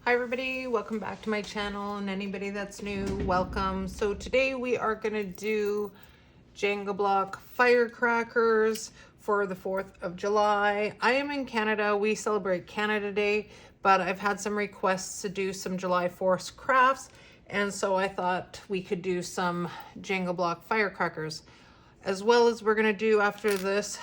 Hi everybody, welcome back to my channel, and anybody that's new, welcome. So today we are going to do Jenga block firecrackers for the 4th of July. I am in Canada. We celebrate Canada Day, but I've had some requests to do some July 4th crafts, and so I thought we could do some Jenga block firecrackers. As well as we're going to do after this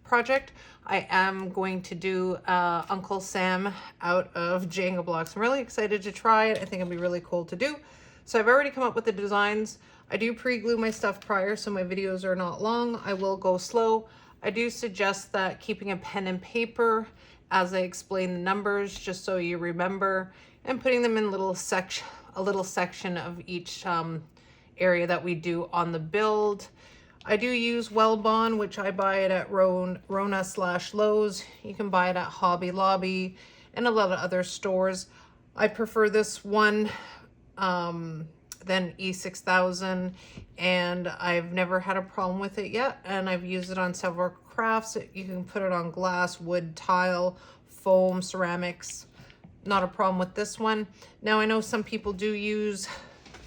project, I am going to do Uncle Sam out of Jenga blocks. I'm really excited to try it. I think it'll be really cool to do. So I've already come up with the designs. I do pre-glue my stuff prior, so my videos are not long. I will go slow. I do suggest that keeping a pen and paper as I explain the numbers, just so you remember, and putting them in a little section of each area that we do on the build. I do use Well Bond, which I buy it at Rona/Lowe's. You can buy it at Hobby Lobby and a lot of other stores. I prefer this one than E6000, and I've never had a problem with it yet. And I've used it on several crafts. You can put it on glass, wood, tile, foam, ceramics. Not a problem with this one. Now I know some people do use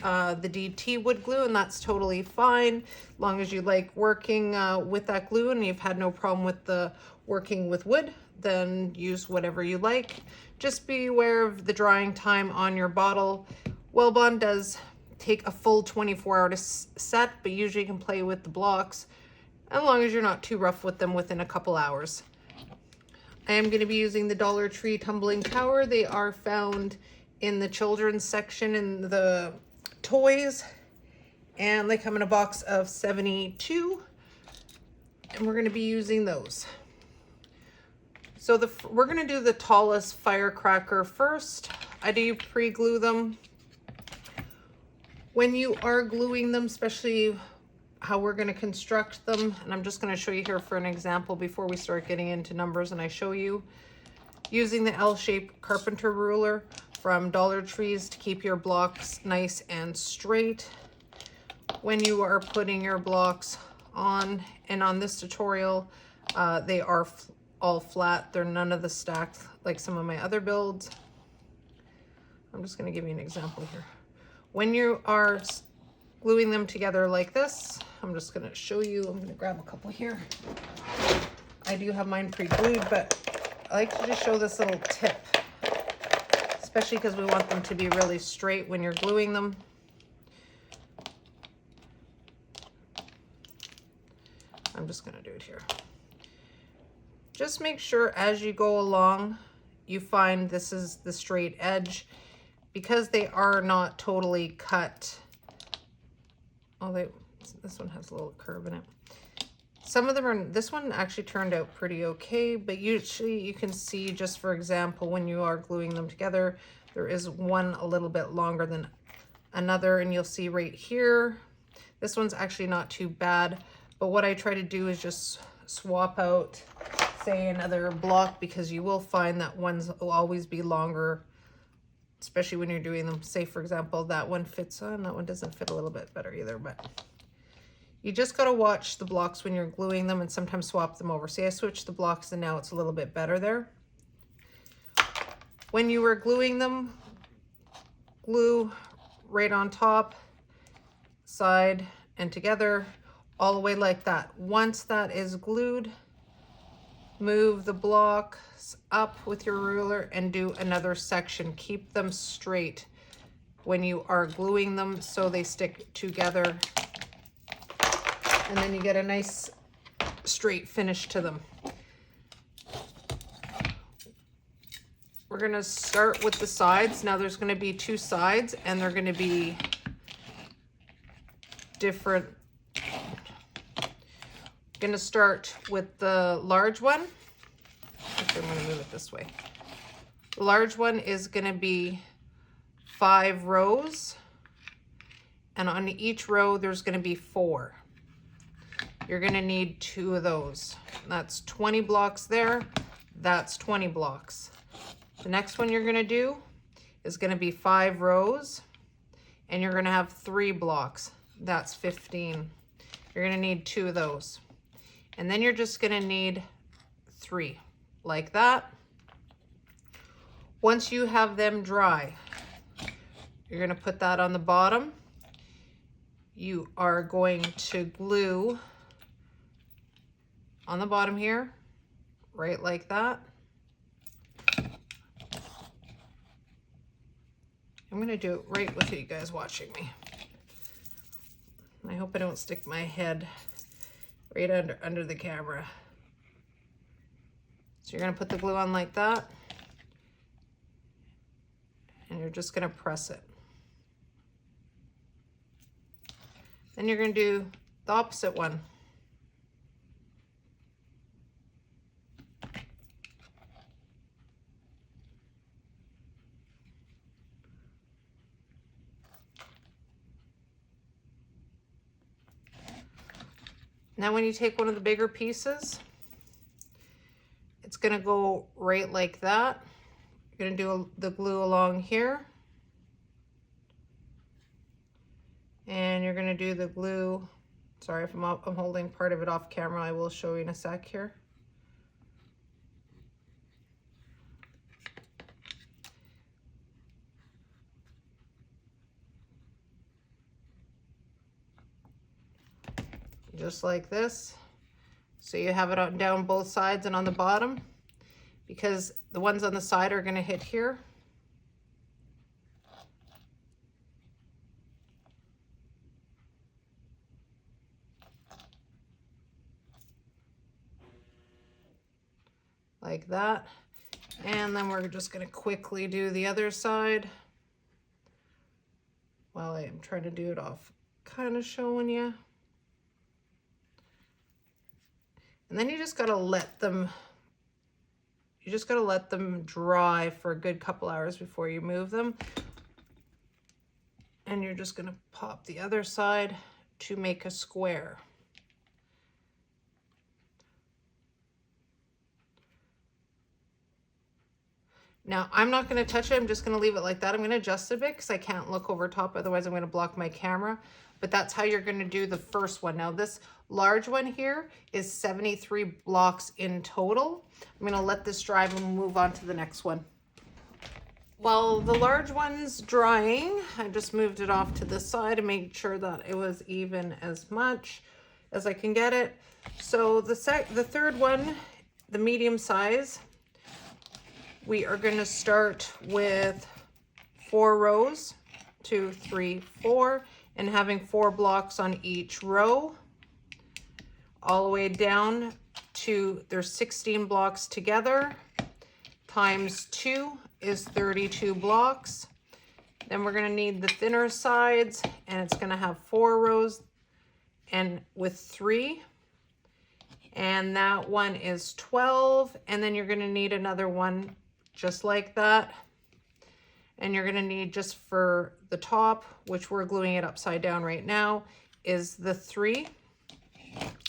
the DT wood glue, and that's totally fine as long as you like working with that glue and you've had no problem with the working with wood. Then use whatever you like. Just be aware of the drying time on your bottle. Well Bond does take a full 24 hour to set, but usually you can play with the blocks as long as you're not too rough with them within a couple hours. I am going to be using the Dollar Tree Tumbling Tower. They are found in the children's section in the toys, and they come in a box of 72, and we're going to be using those. So we're going to do the tallest firecracker first. I do pre-glue them. When you are gluing them, especially how we're going to construct them, and I'm just going to show you here for an example before we start getting into numbers and I show you, using the L-shaped carpenter ruler from Dollar Trees to keep your blocks nice and straight. When you are putting your blocks on, and on this tutorial, they are all flat. They're none of the stacked like some of my other builds. I'm just going to give you an example here. When you are gluing them together like this, I'm just going to show you. I'm going to grab a couple here. I do have mine pre-glued, but I like to just show this little tip, especially because we want them to be really straight when you're gluing them. I'm just going to do it here. Just make sure as you go along, you find this is the straight edge, because they are not totally cut. Oh, this one has a little curve in it. Some of them are, this one actually turned out pretty okay, but usually you can see, just for example, when you are gluing them together, there is one a little bit longer than another, and you'll see right here, this one's actually not too bad, but what I try to do is just swap out, say, another block, because you will find that ones will always be longer, especially when you're doing them. Say, for example, that one fits on, that one doesn't fit a little bit better either, but you just got to watch the blocks when you're gluing them and sometimes swap them over. See, I switched the blocks and now it's a little bit better there. When you were gluing them, glue right on top, side, and together, all the way like that. Once that is glued, move the blocks up with your ruler and do another section. Keep them straight when you are gluing them so they stick together, and then you get a nice straight finish to them. We're going to start with the sides. Now there's going to be 2 sides, and they're going to be different. Going to start with the large one. Actually, I'm going to move it this way. The large one is going to be 5 rows, and on each row there's going to be 4. You're going to need 2 of those. That's 20 blocks there. That's 20 blocks. The next one you're going to do is going to be 5 rows, and you're going to have 3 blocks. That's 15. You're going to need 2 of those. And then you're just going to need 3 like that. Once you have them dry, you're going to put that on the bottom. You are going to glue on the bottom here, right like that. I'm going to do it right with you guys watching me. I hope I don't stick my head right under the camera. So you're going to put the glue on like that, and you're just going to press it. Then you're going to do the opposite one. Now when you take one of the bigger pieces, it's going to go right like that. You're going to do the glue along here. And you're going to do the glue. Sorry if I'm holding part of it off camera. I will show you in a sec here. Just like this. So you have it down both sides and on the bottom, because the ones on the side are going to hit here. Like that. And then we're just going to quickly do the other side while I am trying to do it off, kind of showing you. And then you just gotta let them dry for a good couple hours before you move them. And you're just gonna pop the other side to make a square. Now I'm not gonna touch it, I'm just gonna leave it like that. I'm gonna adjust it a bit because I can't look over top, otherwise I'm gonna block my camera. But that's how you're gonna do the first one. Now this large one here is 73 blocks in total. I'm gonna let this dry and we'll move on to the next one. While the large one's drying, I just moved it off to this side and made sure that it was even as much as I can get it. So the third one, the medium size, we are gonna start with 4 rows, 2, 3, 4, and having 4 blocks on each row, all the way down to, there's 16 blocks together, times 2 is 32 blocks. Then we're gonna need the thinner sides, and it's gonna have 4 rows and with 3. And that one is 12, and then you're gonna need another one just like that. And you're gonna need, just for the top, which we're gluing it upside down right now, is the 3.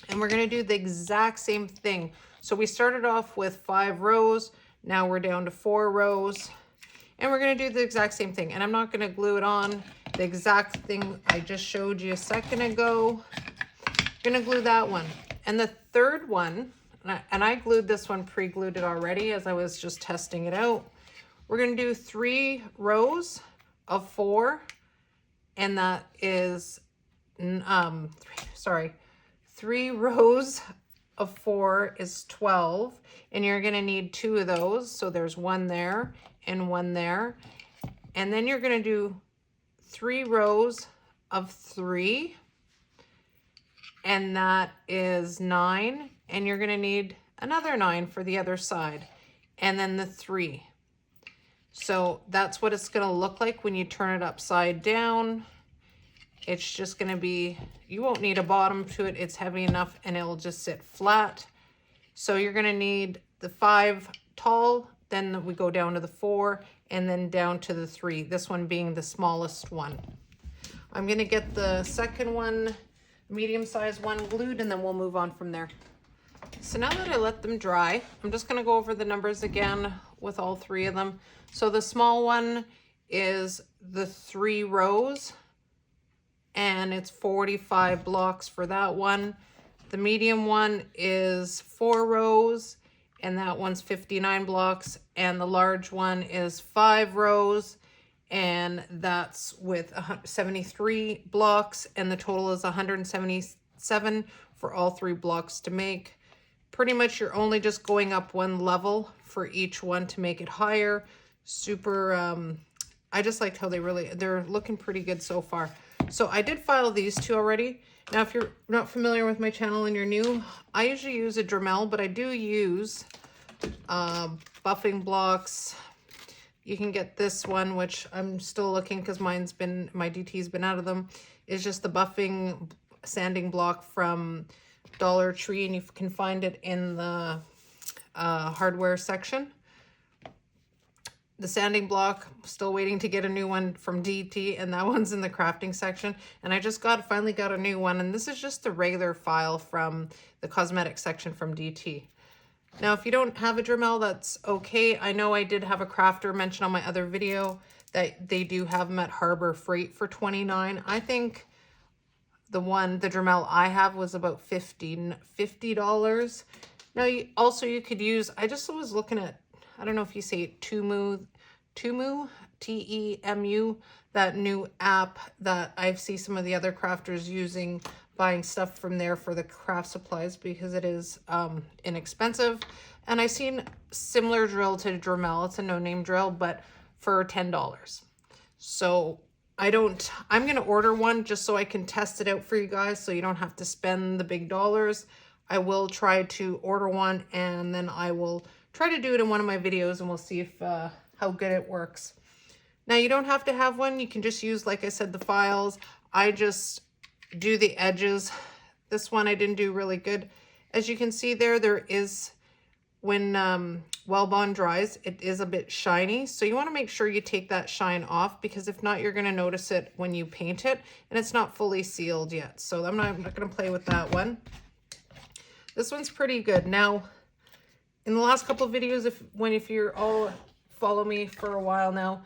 And we're gonna do the exact same thing. So we started off with 5 rows, now we're down to 4 rows, and we're gonna do the exact same thing. And I'm not gonna glue it on the exact thing I just showed you a second ago. I'm gonna glue that one. And the third one, and I glued this one, pre-glued it already as I was just testing it out. We're gonna do 3 rows of 4, and that is, 3 rows of 4 is 12, and you're gonna need 2 of those. So there's 1 there and 1 there. And then you're gonna do 3 rows of 3, and that is 9. And you're gonna need another 9 for the other side, and then the 3. So that's what it's gonna look like when you turn it upside down. It's just gonna be, you won't need a bottom to it. It's heavy enough and it'll just sit flat. So you're gonna need the 5 tall, then we go down to the 4, and then down to the 3, this one being the smallest one. I'm gonna get the second one, medium-sized one, glued, and then we'll move on from there. So now that I let them dry, I'm just gonna go over the numbers again with all 3 of them. So the small one is the 3 rows, and it's 45 blocks for that one. The medium one is 4 rows, and that one's 59 blocks, and the large one is 5 rows, and that's with 73 blocks, and the total is 177 for all 3 blocks to make. Pretty much you're only just going up 1 level for each one to make it higher. Super, I just liked how they're looking pretty good so far. So I did file these 2 already. Now, if you're not familiar with my channel and you're new, I usually use a Dremel, but I do use buffing blocks. You can get this one, which I'm still looking because my DT's been out of them. It's just the buffing sanding block from Dollar Tree, and you can find it in the hardware section. The sanding block, still waiting to get a new one from DT, and that one's in the crafting section. And I just finally got a new one, and this is just the regular file from the cosmetic section from DT. Now, if you don't have a Dremel, that's okay. I know I did have a crafter mention on my other video that they do have them at Harbor Freight for $29. I think the Dremel I have was about $50. Now, you could use, I just was looking at, I don't know if you say Temu, T-E-M-U, that new app that I see some of the other crafters using, buying stuff from there for the craft supplies because it is inexpensive. And I've seen similar drill to Dremel. It's a no-name drill, but for $10. So I'm going to order one just so I can test it out for you guys so you don't have to spend the big dollars. I will try to order one, and then I will try to do it in one of my videos, and we'll see if how good it works. Now, you don't have to have one. You can just use, like I said, the files. I just do the edges. This one I didn't do really good. As you can see there is, when Wellbond dries, it is a bit shiny. So you want to make sure you take that shine off, because if not, you're going to notice it when you paint it, and it's not fully sealed yet. So I'm not going to play with that one. This one's pretty good. Now, in the last couple of videos, if you're all follow me for a while now,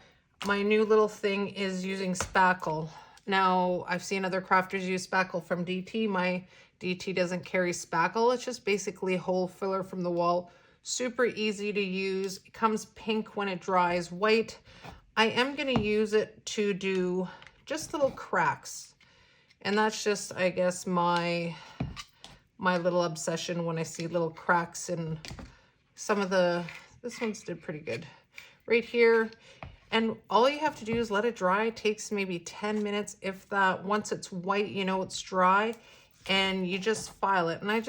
my new little thing is using spackle. Now, I've seen other crafters use spackle from DT. My DT doesn't carry spackle. It's just basically a hole filler from the wall. Super easy to use. It comes pink when it dries, white. I am going to use it to do just little cracks. And that's just, I guess, my little obsession when I see little cracks in some of this one's did pretty good right here. And all you have to do is let it dry. It takes maybe 10 minutes, if that. Once it's white, you know it's dry, and you just file it. And I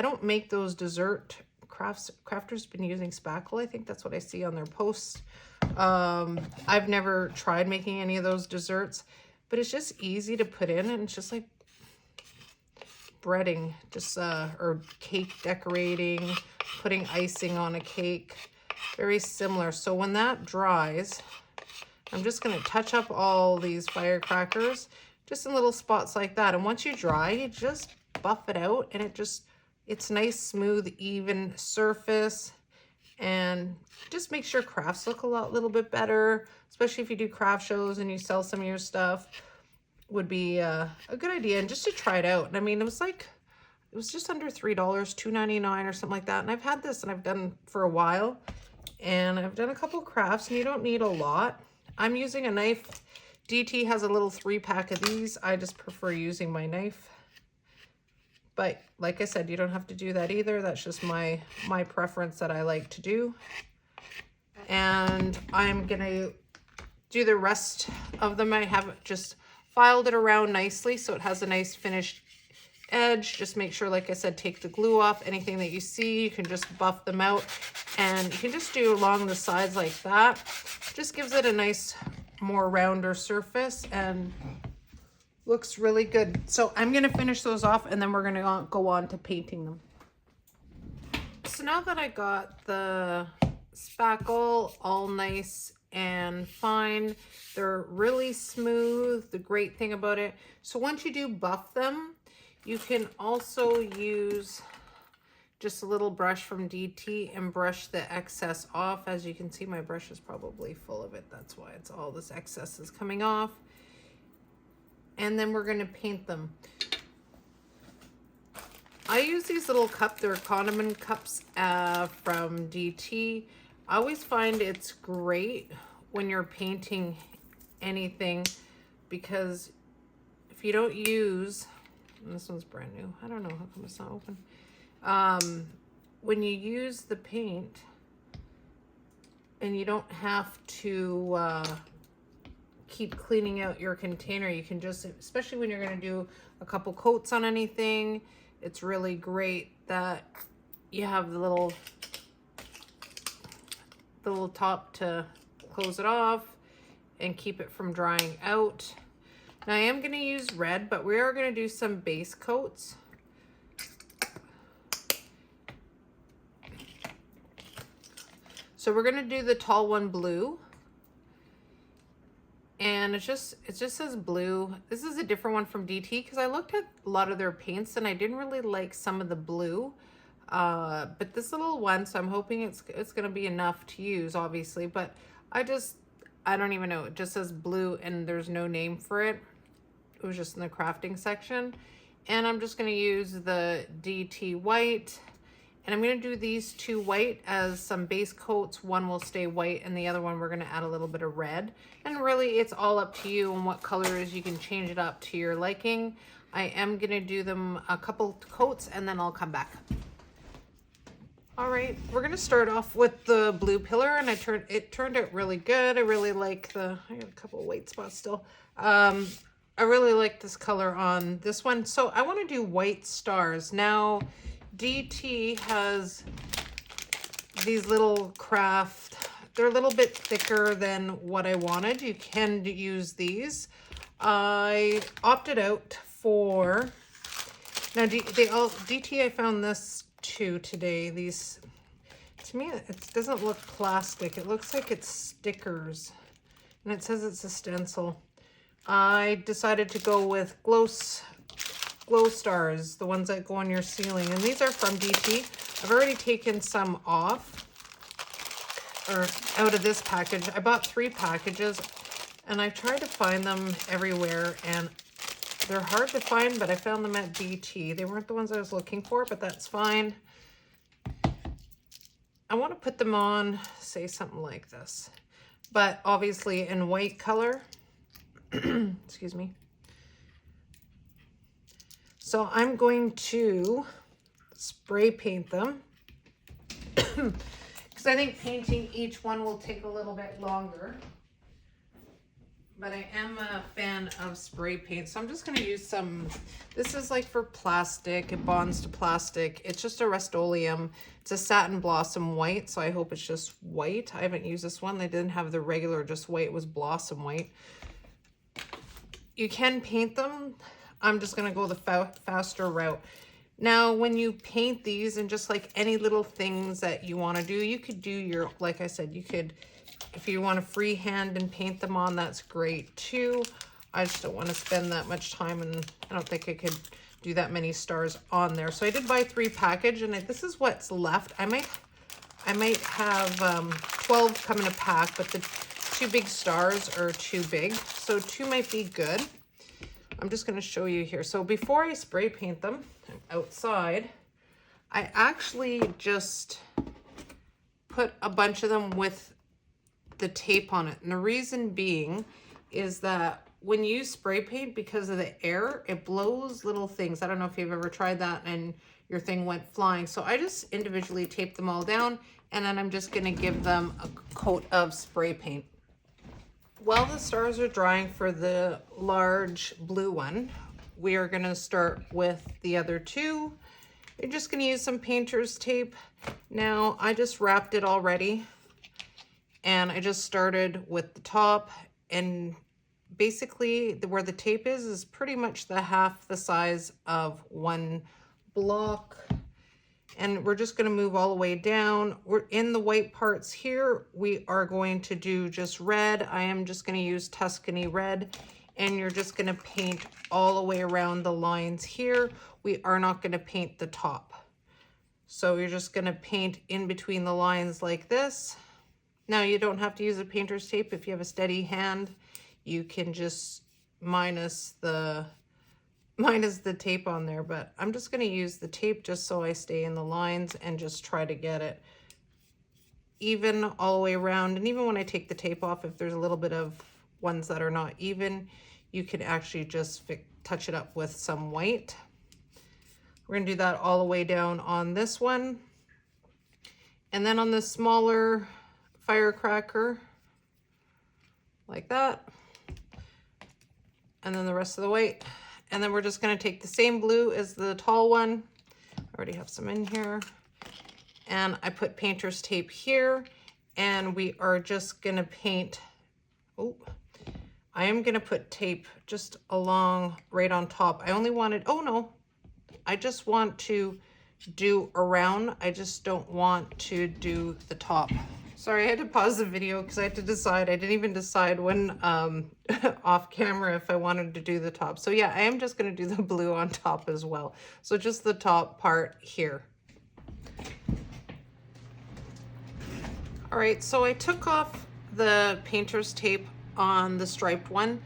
don't make those dessert crafters been using spackle. I think that's what I see on their posts. I've never tried making any of those desserts, but it's just easy to put in, and it's just like breading, just or cake decorating, putting icing on a cake. Very similar. So when that dries, I'm just going to touch up all these firecrackers just in little spots like that. And once you dry, you just buff it out, and it's nice, smooth, even surface, and just make sure crafts look a little bit better, especially if you do craft shows and you sell some of your stuff. Would be a good idea, and just to try it out. And I mean, it was just under $3, $2.99 or something like that. And I've had this, and I've done for a while, and I've done a couple crafts, and you don't need a lot. I'm using a knife. DT has a little 3-pack of these. I just prefer using my knife. But like I said, you don't have to do that either. That's just my preference that I like to do. And I'm gonna do the rest of them. I have just filed it around nicely so it has a nice finished edge. Just make sure, like I said, take the glue off. Anything that you see, you can just buff them out, and you can just do along the sides like that. Just gives it a nice, more rounder surface, and looks really good. So I'm going to finish those off, and then we're going to go on to painting them. So now that I got the spackle all nice and fine, they're really smooth. The great thing about it, so once you do buff them, you can also use just a little brush from DT and brush the excess off. As you can see, my brush is probably full of it. That's why it's all this excess is coming off. And then we're going to paint them. I use these little cups. They're condiment cups from DT. I always find it's great when you're painting anything because if you don't use, and this one's brand new. I don't know how come it's not open. When you use the paint and you don't have to keep cleaning out your container, you can just, especially when you're going to do a couple coats on anything, it's really great that you have the little top to close it off and keep it from drying out. Now I am going to use red, but we are going to do some base coats. So we're going to do the tall one blue. And it just says blue. This is a different one from DT because I looked at a lot of their paints and I didn't really like some of the blue. But this little one, so I'm hoping it's going to be enough to use, obviously. But I don't even know. It just says blue and there's no name for it. It was just in the crafting section. And I'm just going to use the DT white. And I'm going to do these two white as some base coats. One will stay white and the other one we're going to add a little bit of red. And really it's all up to you on what colors. You can change it up to your liking. I am going to do them a couple coats and then I'll come back. All right, we're going to start off with the blue pillar, and it turned out really good. I really like I got a couple of white spots still. I really like this color on this one. So I want to do white stars. Now, DT has these little craft. They're a little bit thicker than what I wanted. You can use these. I opted out for, now DT, I found this too today. These, to me, it doesn't look plastic. It looks like it's stickers. And it says it's a stencil. I decided to go with glow stars, the ones that go on your ceiling, and these are from DT. I've already taken some off or out of this package. I bought 3 packages and I tried to find them everywhere and they're hard to find, but I found them at DT. They weren't the ones I was looking for, but that's fine. I want to put them on, say something like this, but obviously in white color. Excuse me. So I'm going to spray paint them because I think painting each one will take a little bit longer. But I am a fan of spray paint. So I'm just going to use some, this is like for plastic. It bonds to plastic. It's just a Rust-Oleum. It's a satin blossom white. So I hope it's just white. I haven't used this one. They didn't have the regular just white. It was blossom white. You can paint them. I'm just going to go the faster route. Now, when you paint these and just like any little things that you want to do, you could do your, like I said, you could, if you want to freehand and paint them on, that's great too. I just don't want to spend that much time and I don't think I could do that many stars on there. So I did buy 3 package and this is what's left. I might have 12 come in a pack, but the 2 big stars are too big. So 2 might be good. I'm just going to show you here. So before I spray paint them outside, I actually just put a bunch of them with the tape on it. And the reason being is that when you spray paint, because of the air, it blows little things. I don't know if you've ever tried that and your thing went flying. So I just individually taped them all down and then I'm just going to give them a coat of spray paint. While the stars are drying for the large blue one, we are going to start with the other 2. You're just going to use some painter's tape. Now, I just wrapped it already, and I just started with the top, and basically where the tape is pretty much the half the size of one block. And we're just going to move all the way down. We're in the white parts here. We are going to do just red. I am just going to use Tuscany red. And you're just going to paint all the way around the lines here. We are not going to paint the top. So you're just going to paint in between the lines like this. Now you don't have to use a painter's tape. If you have a steady hand, you can just minus the mine is the tape on there, but I'm just going to use the tape just so I stay in the lines and just try to get it even all the way around. And even when I take the tape off, if there's a little bit of ones that are not even, you can actually just touch it up with some white. We're going to do that all the way down on this one. And then on the smaller firecracker, like that. And then the rest of the white. And then we're just going to take the same blue as the tall one. I already have some in here. And I put painter's tape here. And we are just going to paint. Oh, I am going to put tape just along right on top. I only wanted, oh no, I just want to do around. I just don't want to do the top. Sorry, I had to pause the video because I had to decide. I didn't even decide when off camera if I wanted to do the top. So yeah, I am just going to do the blue on top as well. So just the top part here. All right, so I took off the painter's tape on the striped one.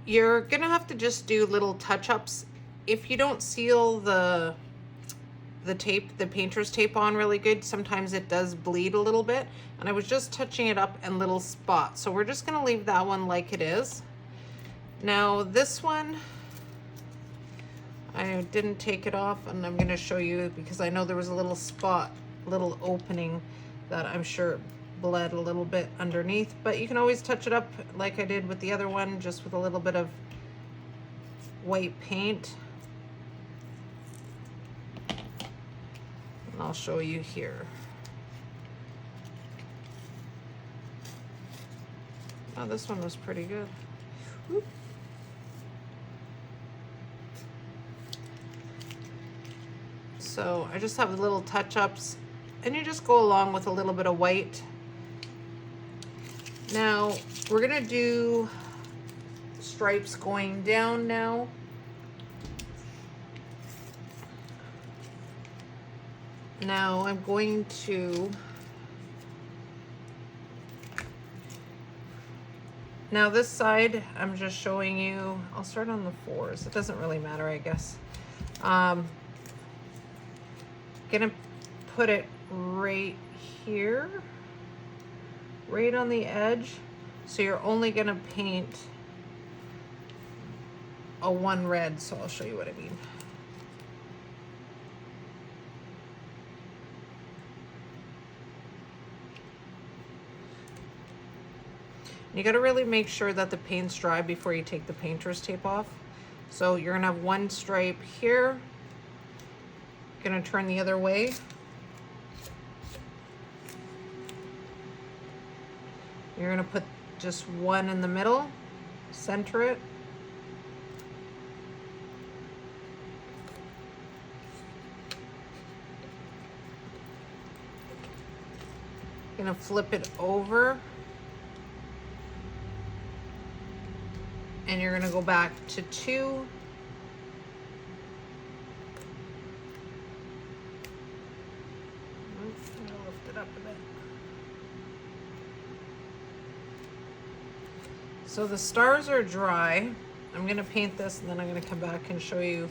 You're going to have to just do little touch-ups. If you don't seal the tape, the painter's tape on really good, sometimes it does bleed a little bit, and I was just touching it up in little spots. So we're just going to leave that one like it is. Now this one, I didn't take it off, and I'm going to show you because I know there was a little spot, little opening that I'm sure bled a little bit underneath, but you can always touch it up like I did with the other one, just with a little bit of white paint. I'll show you here. Oh, this one was pretty good. Whoop. So I just have little touch-ups, and you just go along with a little bit of white. Now we're gonna do stripes going down now. Now I'm going to, now this side, I'm just showing you, I'll start on the 4s. It doesn't really matter, I guess. Gonna put it right here, right on the edge. So you're only gonna paint a one red, so I'll show you what I mean. You got to really make sure that the paint's dry before you take the painter's tape off. So you're going to have one stripe here. Going to turn the other way. You're going to put just one in the middle, center it. Going to flip it over. And you're gonna go back to 2. I'm gonna lift it up a bit. So the stars are dry. I'm gonna paint this and then I'm gonna come back and show you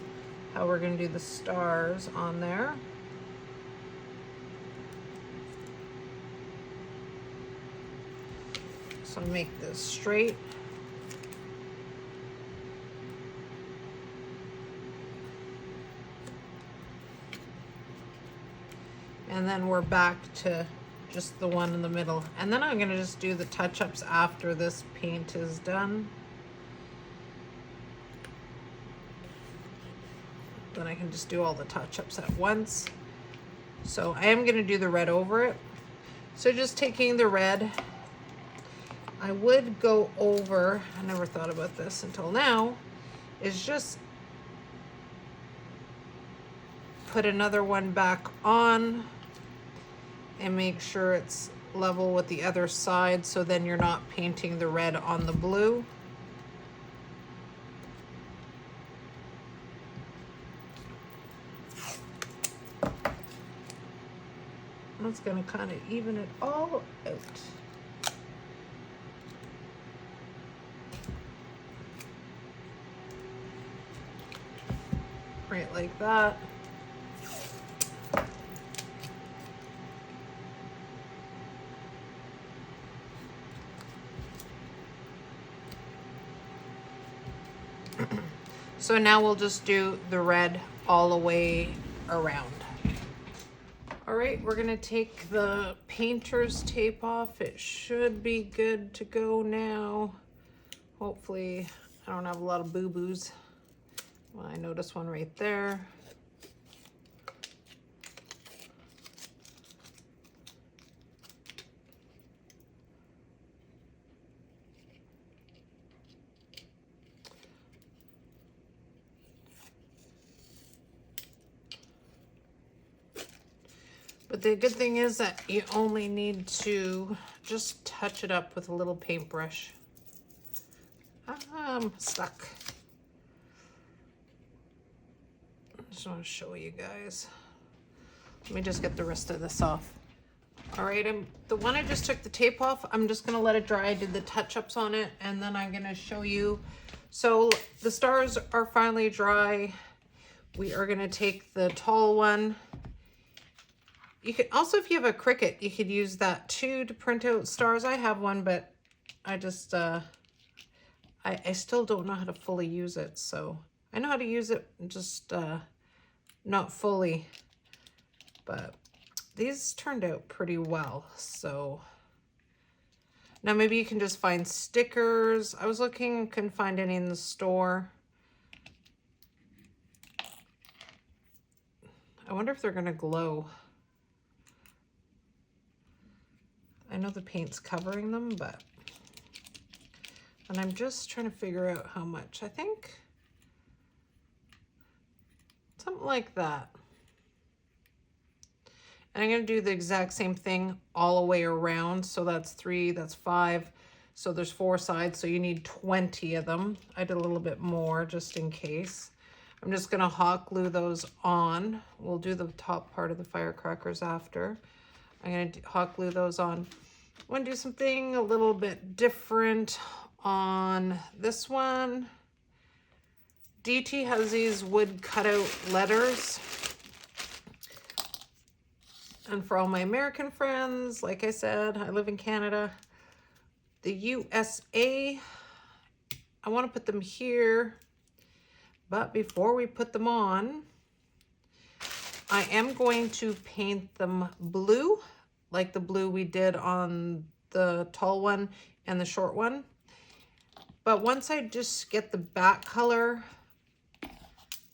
how we're gonna do the stars on there. So make this straight. And then we're back to just the one in the middle. And then I'm gonna just do the touch-ups after this paint is done. Then I can just do all the touch-ups at once. So I am gonna do the red over it. So just taking the red, I would go over, I never thought about this until now, is just put another one back on and make sure it's level with the other side, so then you're not painting the red on the blue. That's gonna kind of even it all out. right like that. So now we'll just do the red all the way around. All right, we're gonna take the painter's tape off. It should be good to go now. Hopefully, I don't have a lot of boo-boos. Well, I noticed one right there. But the good thing is that you only need to just touch it up with a little paintbrush. I'm stuck. I just want to show you guys. Let me just get the rest of this off. All right, the one I just took the tape off, I'm just gonna let it dry. I did the touch-ups on it, and then I'm gonna show you. So the stars are finally dry. We are gonna take the tall one. You could also, if you have a Cricut, you could use that too to print out stars. I have one, but I just, I still don't know how to fully use it. So I know how to use it, just not fully. But these turned out pretty well. So now maybe you can just find stickers. I was looking, couldn't find any in the store. I wonder if they're gonna glow. I know the paint's covering them, but, and I'm just trying to figure out how much. I think something like that. And I'm gonna do the exact same thing all the way around. So that's 3, that's 5. So there's 4 sides, so you need 20 of them. I did a little bit more just in case. I'm just gonna hot glue those on. We'll do the top part of the firecrackers after. I'm gonna hot glue those on. I want to do something a little bit different on this one. DT has these wood cutout letters. And for all my American friends, like I said, I live in Canada. The USA, I want to put them here. But before we put them on, I am going to paint them blue, like the blue we did on the tall one and the short one. But once I just get the back color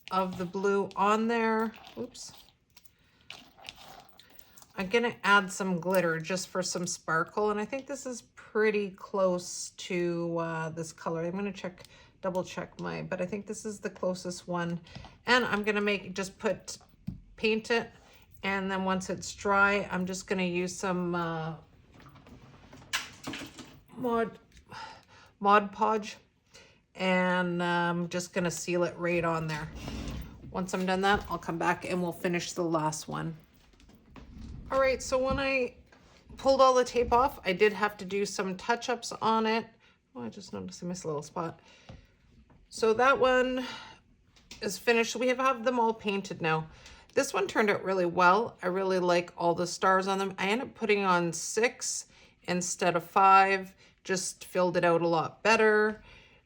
of the blue on there, oops, I'm gonna add some glitter just for some sparkle. And I think this is pretty close to this color. I'm gonna double check but I think this is the closest one. And I'm gonna paint it. And then once it's dry, I'm just gonna use some Mod Podge, and I'm just gonna seal it right on there. Once I'm done that, I'll come back and we'll finish the last one. All right, so when I pulled all the tape off, I did have to do some touch-ups on it. Oh, I just noticed I missed a little spot. So that one is finished. We have them all painted now. This one turned out really well. I really like all the stars on them. I ended up putting on 6 instead of 5, just filled it out a lot better.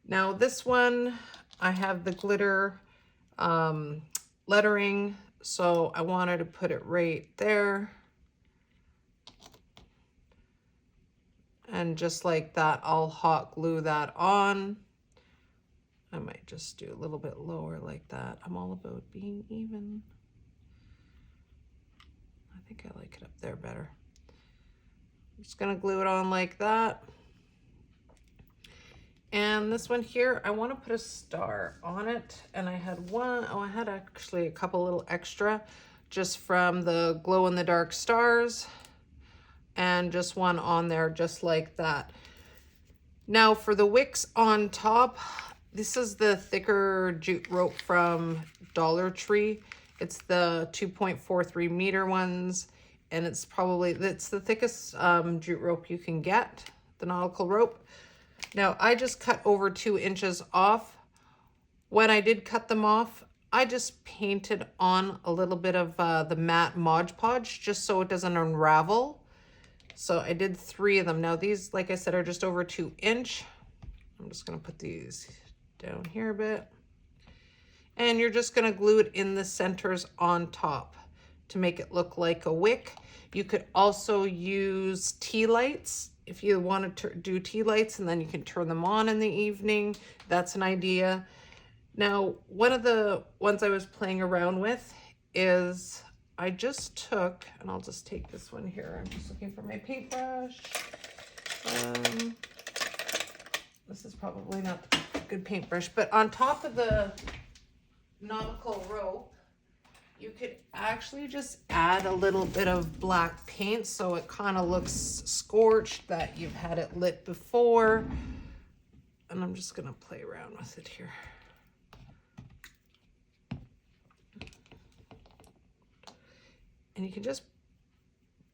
Now this one, I have the glitter lettering, so I wanted to put it right there. And just like that, I'll hot glue that on. I might just do a little bit lower like that. I'm all about being even. I think I like it up there better. I'm just gonna glue it on like that. And this one here, I want to put a star on it. And I had I had actually a couple little extra just from the glow in the dark stars. And just one on there just like that. Now for the wicks on top, this is the thicker jute rope from Dollar Tree. It's the 2.43 meter ones, and it's the thickest jute rope you can get, the nautical rope. Now I just cut over 2 inches off. When I did cut them off, I just painted on a little bit of the matte Mod Podge just so it doesn't unravel. So I did 3 of them. Now these, like I said, are just over 2 inch. I'm just gonna put these down here a bit. And you're just gonna glue it in the centers on top to make it look like a wick. You could also use tea lights if you wanted to do tea lights, and then you can turn them on in the evening. That's an idea. Now, one of the ones I was playing around with is I just took, and I'll just take this one here. I'm just looking for my paintbrush. This is probably not a good paintbrush, but on top of the nautical rope, you could actually just add a little bit of black paint so it kind of looks scorched, that you've had it lit before. And I'm just gonna play around with it here. And you can just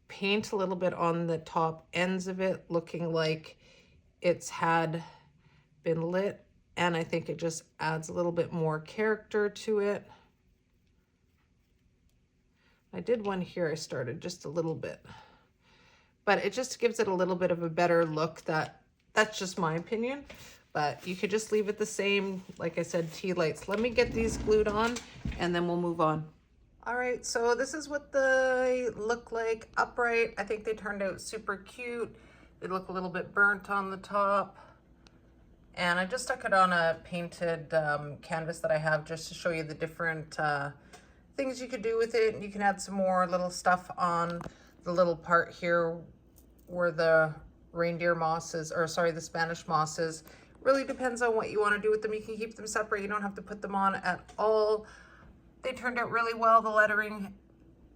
paint a little bit on the top ends of it, looking like it's had been lit. And I think it just adds a little bit more character to it. I did one here, I started just a little bit, but it just gives it a little bit of a better look. That's just my opinion, but you could just leave it the same. Like I said, tea lights. Let me get these glued on and then we'll move on. All right, so this is what they look like upright. I think they turned out super cute. They look a little bit burnt on the top. And I just stuck it on a painted canvas that I have just to show you the different things you could do with it. You can add some more little stuff on the little part here where the reindeer moss is, or sorry, the Spanish moss is. Really depends on what you want to do with them. You can keep them separate. You don't have to put them on at all. They turned out really well. The lettering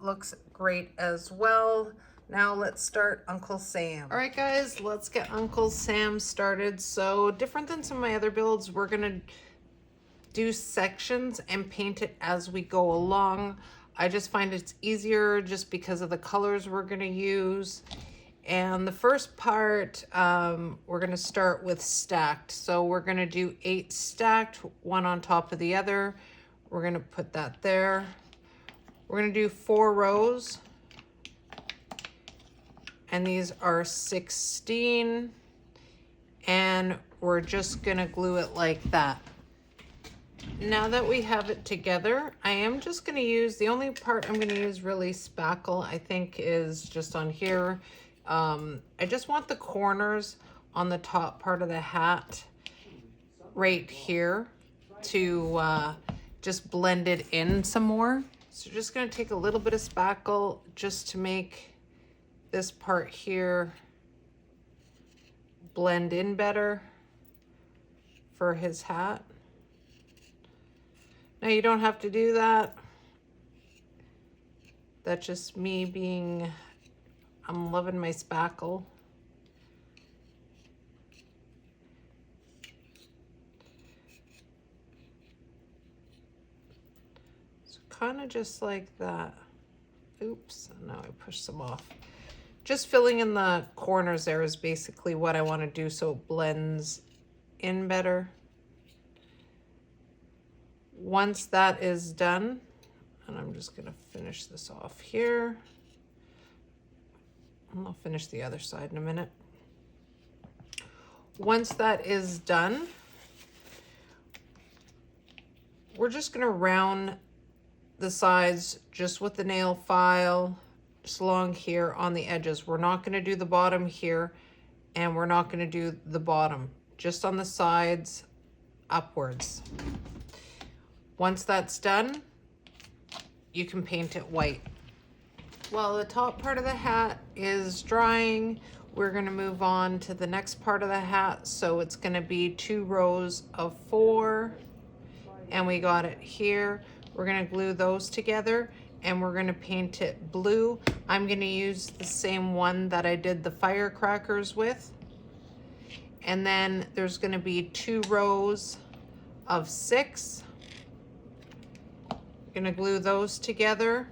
looks great as well. Now let's start Uncle Sam. All right, guys, let's get Uncle Sam started. So different than some of my other builds, we're gonna do sections and paint it as we go along. I just find it's easier just because of the colors we're gonna use. And the first part, we're gonna start with stacked. So we're gonna do 8 stacked, one on top of the other. We're gonna put that there. We're gonna do 4 rows. And these are 16. And we're just gonna glue it like that. Now that we have it together, I am just gonna use, the only part I'm gonna use really spackle, I think, is just on here. I just want the corners on the top part of the hat right here to just blend it in some more. So just gonna take a little bit of spackle just to make this part here blend in better for his hat. Now you don't have to do that. That's just me being, I'm loving my spackle. So kind of just like that. Oops, now I pushed some off. Just filling in the corners there is basically what I want to do so it blends in better. Once that is done, and I'm just gonna finish this off here. And I'll finish the other side in a minute. Once that is done, we're just gonna round the sides just with the nail file, just along here on the edges. We're not gonna do the bottom here, and we're not gonna do the bottom, just on the sides upwards. Once that's done, you can paint it white. While the top part of the hat is drying, we're gonna move on to the next part of the hat. So it's gonna be 2 rows of 4, and we got it here. We're gonna glue those together and we're gonna paint it blue. I'm gonna use the same one that I did the firecrackers with. And then there's gonna be 2 rows of 6. You're gonna glue those together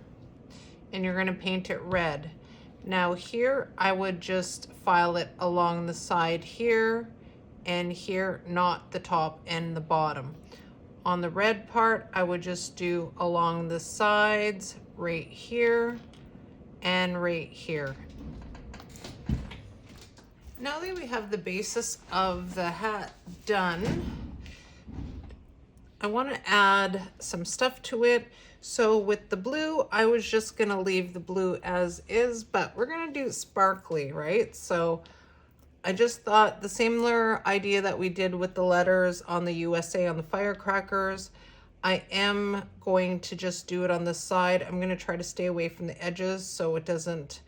and you're gonna paint it red. Now here, I would just file it along the side here and here, not the top and the bottom. on the red part, I would just do along the sides right here and right here. Now that we have the basis of the hat done, I want to add some stuff to it. So with the blue, I was just going to leave the blue as is, but we're going to do sparkly, right? So I just thought the similar idea that we did with the letters on the USA on the firecrackers, I am going to just do it on the side. I'm going to try to stay away from the edges so it doesn't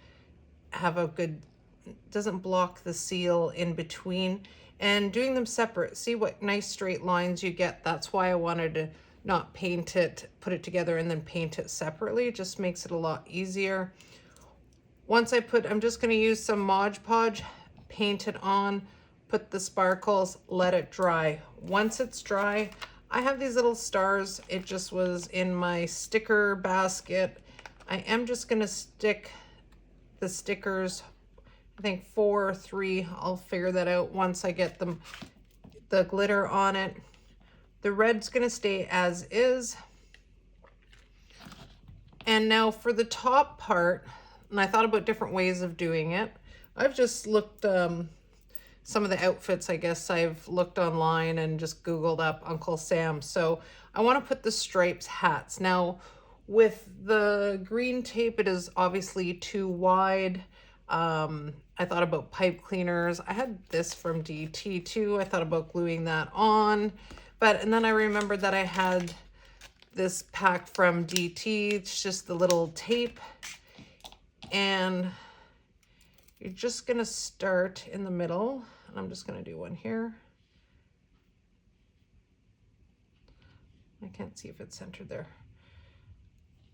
have a good, doesn't block the seal in between, and doing them separate. See what nice straight lines you get. That's why I wanted to not paint it, put it together and then paint it separately. It just makes it a lot easier. Once I put, I'm just going to use some Mod Podge, paint it on, put the sparkles, let it dry. Once it's dry, I have these little stars. It just was in my sticker basket. I am just going to stick the stickers, I think 4 or 3. I'll figure that out once I get them, the glitter on it. The red's going to stay as is. And now for the top part, and I thought about different ways of doing it. I've just looked, some of the outfits, I guess I've looked online and just Googled up Uncle Sam. So I want to put the stripes hats. Now with the green tape, it is obviously too wide. I thought about pipe cleaners. I had this from DT too. I thought about gluing that on, and then I remembered that I had this pack from DT. It's just the little tape, and you're just gonna start in the middle, and I'm just gonna do one here. I can't see if it's centered there.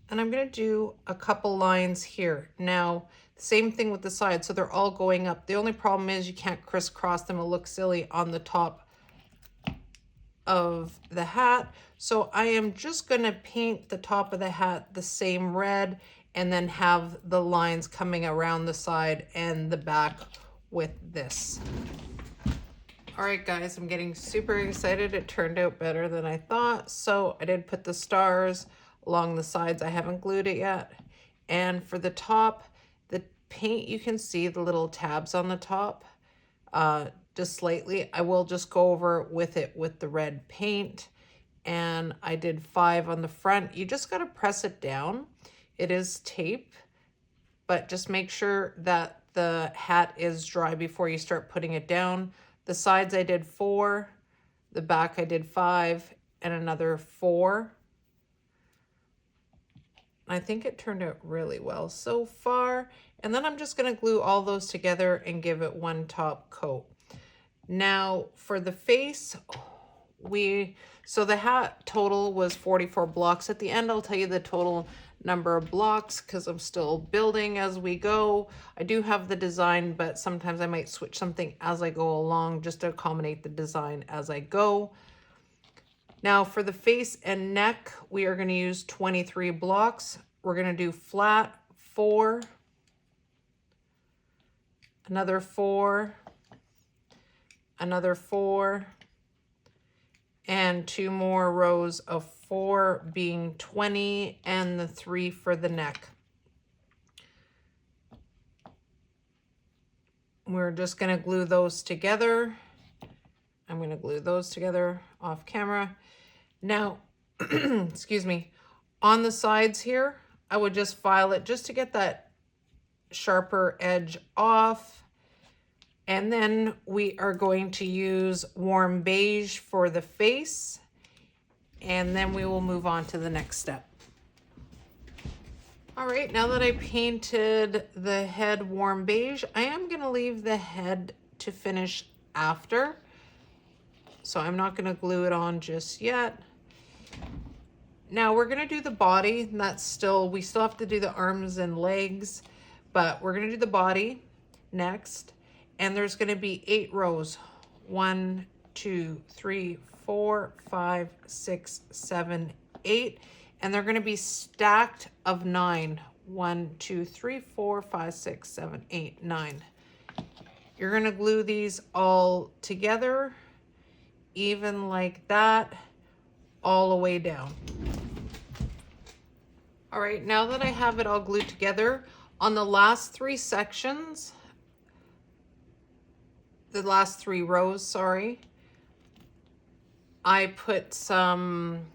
And I'm going to do a couple lines here. Now, same thing with the side, so they're all going up. The only problem is you can't crisscross them. It'll look silly on the top of the hat. So I am just going to paint the top of the hat the same red and then have the lines coming around the side and the back with this. All right, guys, I'm getting super excited. It turned out better than I thought. So I did put the stars along the sides. I haven't glued it yet. And for the top, the paint, you can see the little tabs on the top, just slightly. I will just go over with it with the red paint. And I did 5 on the front. You just got to press it down. It is tape, but just make sure that the hat is dry before you start putting it down. The sides I did 4, the back I did 5, and another 4. I think it turned out really well so far. And then I'm just going to glue all those together and give it one top coat. Now for the face, so the hat total was 44 blocks. At the end, I'll tell you the total number of blocks because I'm still building as we go. I do have the design, but sometimes I might switch something as I go along just to accommodate the design as I go. Now for the face and neck, we are going to use 23 blocks. We're going to do flat 4, another 4, another 4, and 2 more rows of 4 being 20 and the 3 for the neck. We're just going to glue those together. I'm going to glue those together off camera. Now, excuse me, on the sides here, I would just file it just to get that sharper edge off. And then we are going to use warm beige for the face. And then we will move on to the next step. All right, now that I painted the head warm beige, I am going to leave the head to finish after. So I'm not going to glue it on just yet. Now we're going to do the body. And we still have to do the arms and legs, but we're going to do the body next. And there's going to be 8 rows. 1, 2, 3, 4, 5, 6, 7, 8. And they're going to be stacked of 9. 1, 2, 3, 4, 5, 6, 7, 8, 9. You're going to glue these all together, even like that. all the way down. All right, now that I have it all glued together, on the last 3 sections, the last 3 rows, sorry, I put some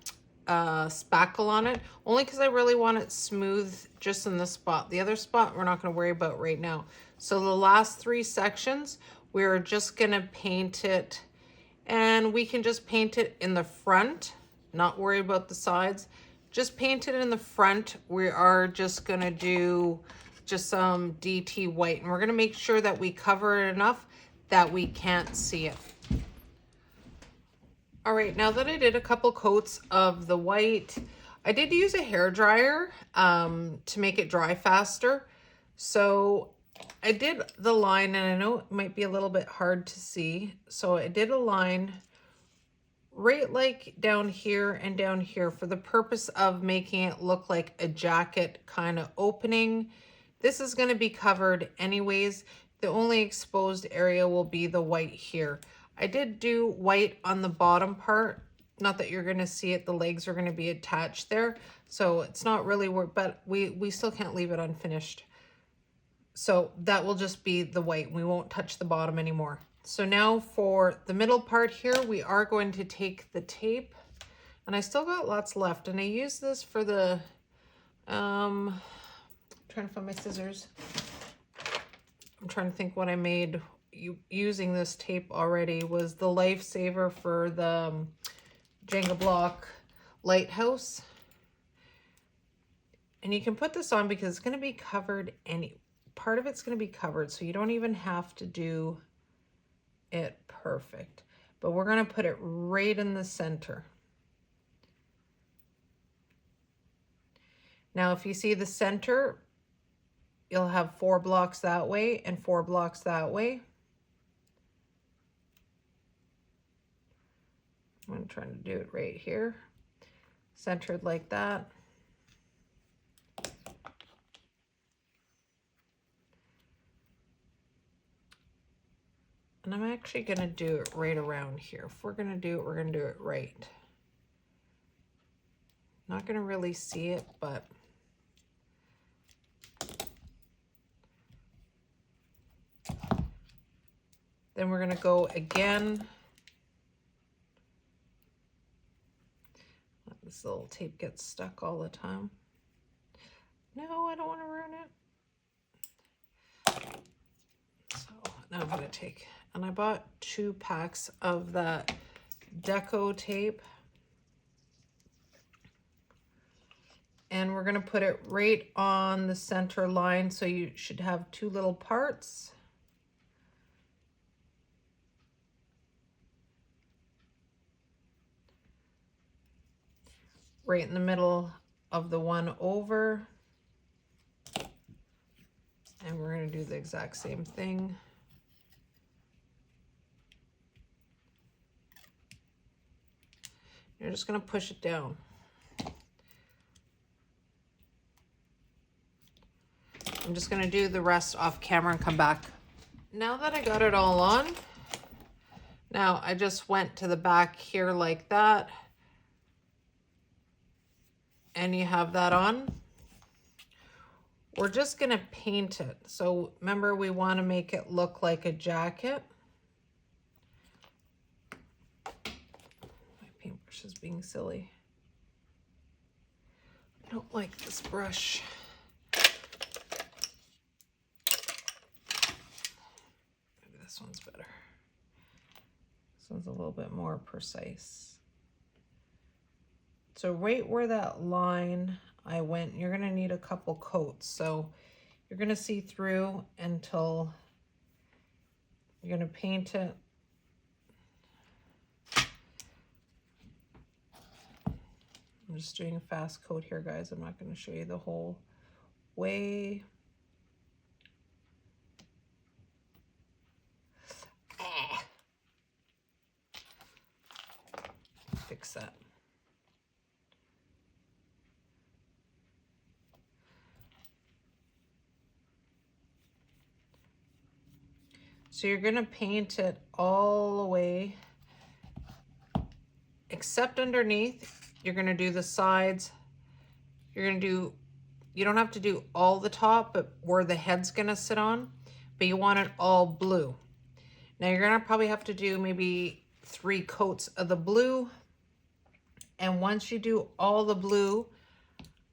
spackle on it, only because I really want it smooth just in this spot. The other spot we're not going to worry about right now. So the last 3 sections, we're just going to paint it, and we can just paint it in the front, not worry about the sides. Just paint it in the front. We are just going to do just some DT white, and we're going to make sure that we cover it enough that we can't see it. All right, now that I did a couple coats of the white, I did use a hair dryer to make it dry faster. So I did the line, and I know it might be a little bit hard to see. So I did a line right like down here and down here for the purpose of making it look like a jacket kind of opening. This is going to be covered anyways. The only exposed area will be the white here. I did do white on the bottom part. Not that you're going to see it. The legs are going to be attached there. So it's not really work, but we still can't leave it unfinished. So that will just be the white. We won't touch the bottom anymore. So now for the middle part here, we are going to take the tape, and I still got lots left, and I use this for the, trying to find my scissors. I'm trying to think what I made using this tape already. Was the lifesaver for the Jenga block lighthouse. And you can put this on because it's going to be covered, part of it's going to be covered, so you don't even have to do it perfect. But we're going to put it right in the center. Now if you see the center, you'll have 4 blocks that way and 4 blocks that way. I'm trying to do it right here, centered like that. And I'm actually going to do it right around here. If we're going to do it, we're going to do it right. Not going to really see it, but then we're going to go again. This little tape gets stuck all the time. No, I don't want to ruin it. So now I'm going to take, and I bought 2 packs of that deco tape. And we're going to put it right on the center line. So you should have 2 little parts. Right in the middle of the one over. And we're going to do the exact same thing. You're just going to push it down. I'm just going to do the rest off camera and come back. Now that I got it all on, now I just went to the back here like that. And you have that on. We're just going to paint it. So remember, we want to make it look like a jacket. My paintbrush is being silly. I don't like this brush. Maybe this one's better. This one's a little bit more precise. So right where that line I went, you're going to need a couple coats. So you're going to see through until you're going to paint it. I'm just doing a fast coat here, guys. I'm not going to show you the whole way. Fix that. So you're going to paint it all the way, except underneath. You're going to do the sides. You're going to do, you don't have to do all the top, but where the head's going to sit on, but you want it all blue. Now you're going to probably have to do maybe 3 coats of the blue. And once you do all the blue,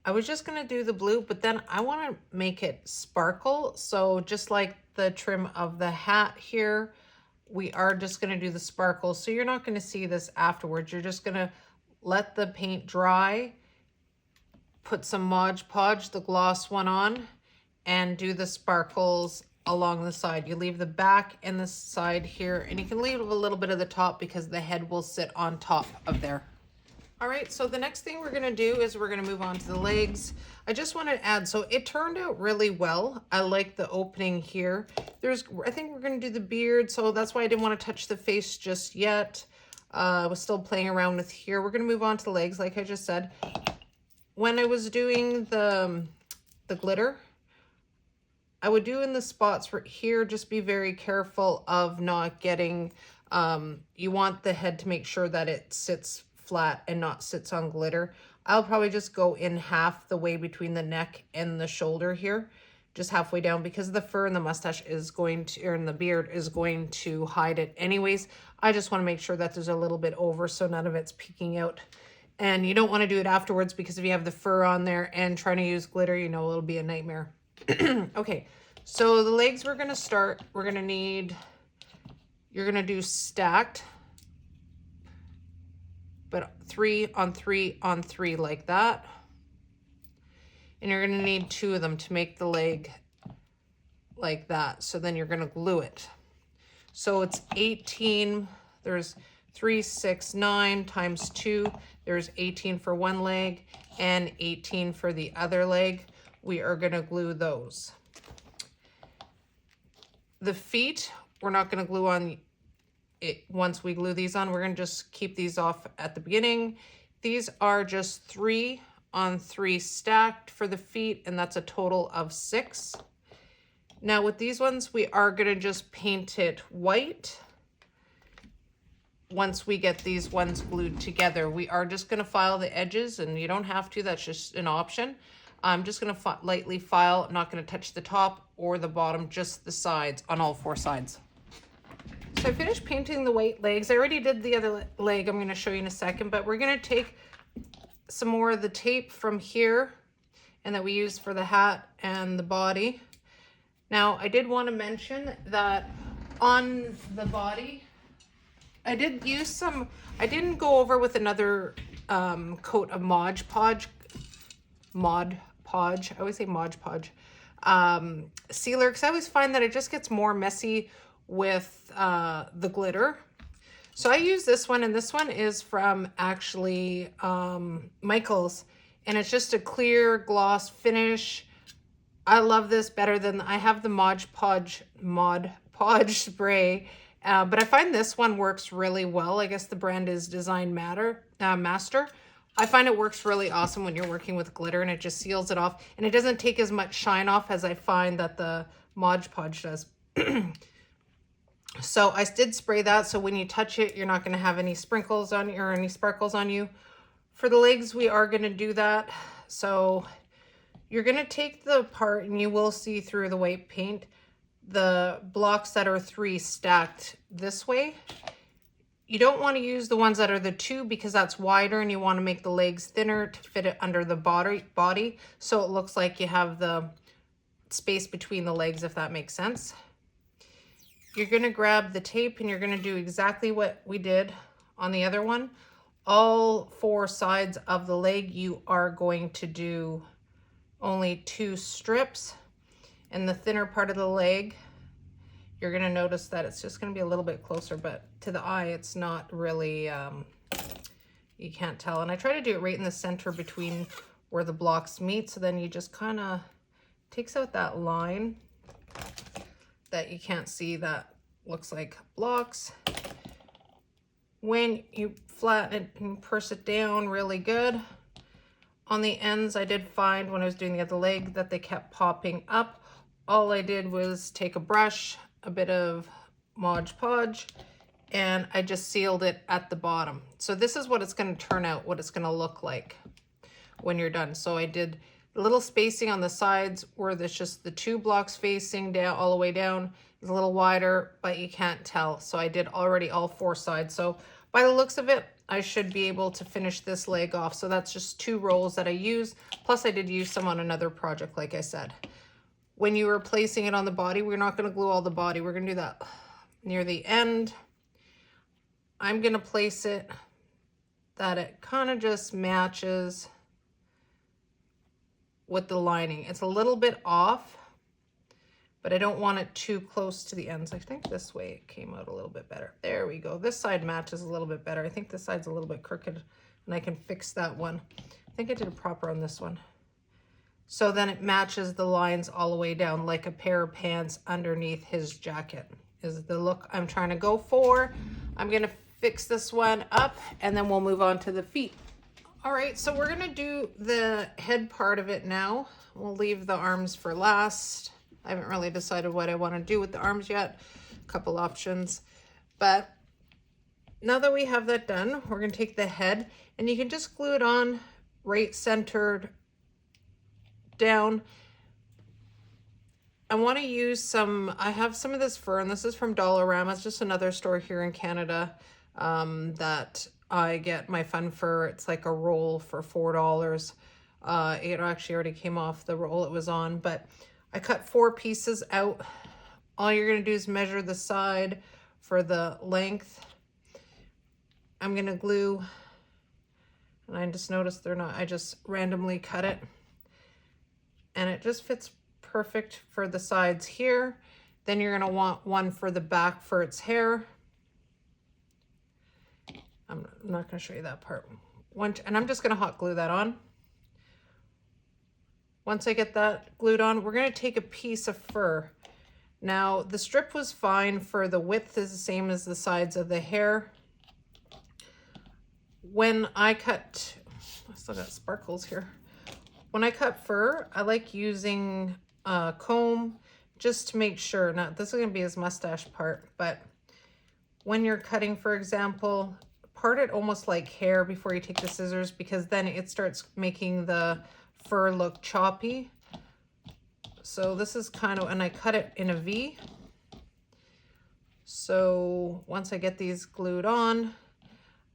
I was just going to do the blue, but then I want to make it sparkle. So just like the trim of the hat here, we are just going to do the sparkle. So you're not going to see this afterwards. You're just going to let the paint dry, put some Mod Podge, the gloss one on, and do the sparkles along the side. You leave the back and the side here, and you can leave a little bit of the top because the head will sit on top of there. All right, so the next thing we're gonna do is we're gonna move on to the legs. I just want to add, so it turned out really well. I like the opening here. I think we're gonna do the beard, so that's why I didn't want to touch the face just yet. I was still playing around with here. We're gonna move on to the legs, like I just said. When I was doing the glitter, I would do in the spots right here, just be very careful of not getting, you want the head to make sure that it sits flat and not sits on glitter. I'll probably just go in half the way between the neck and the shoulder here, just halfway down, because the fur and the mustache is going to, or in the beard is going to hide it anyways. I just want to make sure that there's a little bit over so none of it's peeking out. And you don't want to do it afterwards, because if you have the fur on there and trying to use glitter, you know, it'll be a nightmare. Okay, so the legs we're going to start, we're going to need, you're going to do stacked, but 3 on 3 on 3 like that. And you're going to need 2 of them to make the leg like that. So then you're going to glue it. So it's 18, there's 3, 6, 9 times 2. There's 18 for one leg and 18 for the other leg. We are going to glue those. The feet, we're not going to glue on it once we glue these on. We're going to just keep these off at the beginning. These are just 3 on 3 stacked for the feet, and that's a total of 6. Now with these ones, we are going to just paint it white. Once we get these ones glued together, we are just going to file the edges, and you don't have to, that's just an option. I'm just going to lightly file. I'm not going to touch the top or the bottom, just the sides on all 4 sides. So I finished painting the white legs. I already did the other leg. I'm going to show you in a second, but we're going to take some more of the tape from here and that we used for the hat and the body. Now, I did want to mention that on the body, I did use some, I didn't go over with another coat of Mod Podge, I always say Mod Podge, sealer, because I always find that it just gets more messy with the glitter. So I use this one, and this one is from actually Michael's, and it's just a clear gloss finish. I love this better than, I have the Mod Podge spray, but I find this one works really well. I guess the brand is Design Master. I find it works really awesome when you're working with glitter, and it just seals it off, and it doesn't take as much shine off as I find that the Mod Podge does. So I did spray that, so when you touch it, you're not going to have any sprinkles on you or any sparkles on you. For the legs, we are going to do that. So you're going to take the part, and you will see through the white paint, the blocks that are 3 stacked this way. You don't want to use the ones that are the 2 because that's wider, and you want to make the legs thinner to fit it under the body, so it looks like you have the space between the legs, if that makes sense. You're going to grab the tape, and you're going to do exactly what we did on the other one. All 4 sides of the leg, you are going to do only 2 strips, and the thinner part of the leg, you're going to notice that it's just going to be a little bit closer, but to the eye, it's not really, you can't tell. And I try to do it right in the center between where the blocks meet, so then you just kind of takes out that line that you can't see that looks like blocks. When you flatten it and press it down really good, on the ends, I did find when I was doing the other leg that they kept popping up. All I did was take a brush, a bit of Mod Podge, and I just sealed it at the bottom. So this is what it's going to turn out, what it's going to look like when you're done. So I did a little spacing on the sides where there's just the 2 blocks facing down all the way down. It's a little wider, but you can't tell. So I did already all 4 sides. So by the looks of it, I should be able to finish this leg off. So that's just 2 rolls that I use. Plus I did use some on another project, like I said. When you were placing it on the body, we're not going to glue all the body. We're going to do that near the end. I'm going to place it that it kind of just matches with the lining. It's a little bit off, but I don't want it too close to the ends. I think this way it came out a little bit better. There we go. This side matches a little bit better. I think this side's a little bit crooked, and I can fix that one. I think I did it proper on this one. So then it matches the lines all the way down like a pair of pants underneath his jacket is the look I'm trying to go for. I'm going to fix this one up, and then we'll move on to the feet. All right, so we're gonna do the head part of it now. We'll leave the arms for last. I haven't really decided what I want to do with the arms yet. A couple options. But now that we have that done, we're gonna take the head, and you can just glue it on right centered down. I want to use some, I have some of this fur, and this is from Dollarama. It's just another store here in Canada that I get my fun fur. It's like a roll for $4. It actually already came off the roll it was on, but I cut 4 pieces out. All you're going to do is measure the side for the length. I'm going to glue, and I just noticed they're not, I just randomly cut it, and it just fits perfect for the sides here. Then you're going to want one for the back for its hair. I'm not going to show you that part. And I'm just going to hot glue that on. Once I get that glued on, we're going to take a piece of fur. Now, the strip was fine for the width is the same as the sides of the hair. When I cut, I still got sparkles here. When I cut fur, I like using a comb just to make sure. Now, this is going to be his mustache part, but when you're cutting, for example, part it almost like hair before you take the scissors, because then it starts making the fur look choppy. So this is kind of, and I cut it in a V. So once I get these glued on,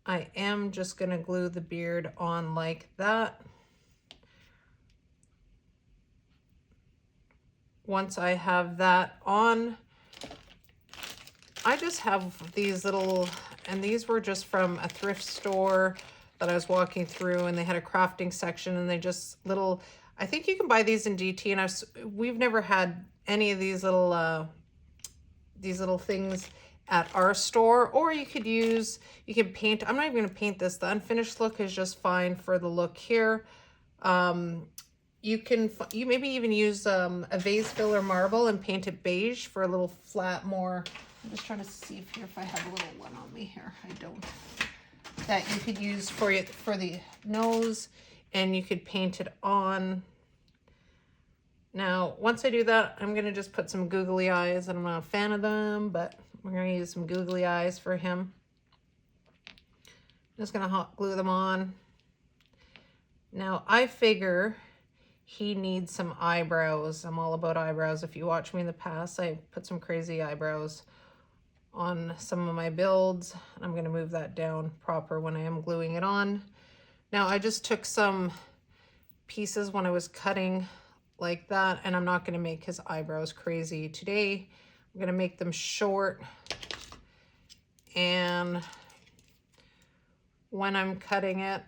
I am just going to glue the beard on like that. Once I have that on, I just have these little, and these were just from a thrift store that I was walking through, and they had a crafting section, and they just little, I think you can buy these in DT, and we've never had any of these little things at our store. Or you could use, you can paint, I'm not even going to paint this. The unfinished look is just fine for the look here. You maybe even use a vase filler marble and paint it beige for a little flat, more, I'm just trying to see if I have a little one on me here. I don't. That you could use for the nose, and you could paint it on. Now, once I do that, I'm going to just put some googly eyes, and I'm not a fan of them, but we're going to use some googly eyes for him. I'm just going to hot glue them on. Now, I figure he needs some eyebrows. I'm all about eyebrows. If you watch me in the past, I put some crazy eyebrows on some of my builds. I'm going to move that down proper when I am gluing it on. Now, I just took some pieces when I was cutting like that, and I'm not going to make his eyebrows crazy today. I'm going to make them short, and when I'm cutting it,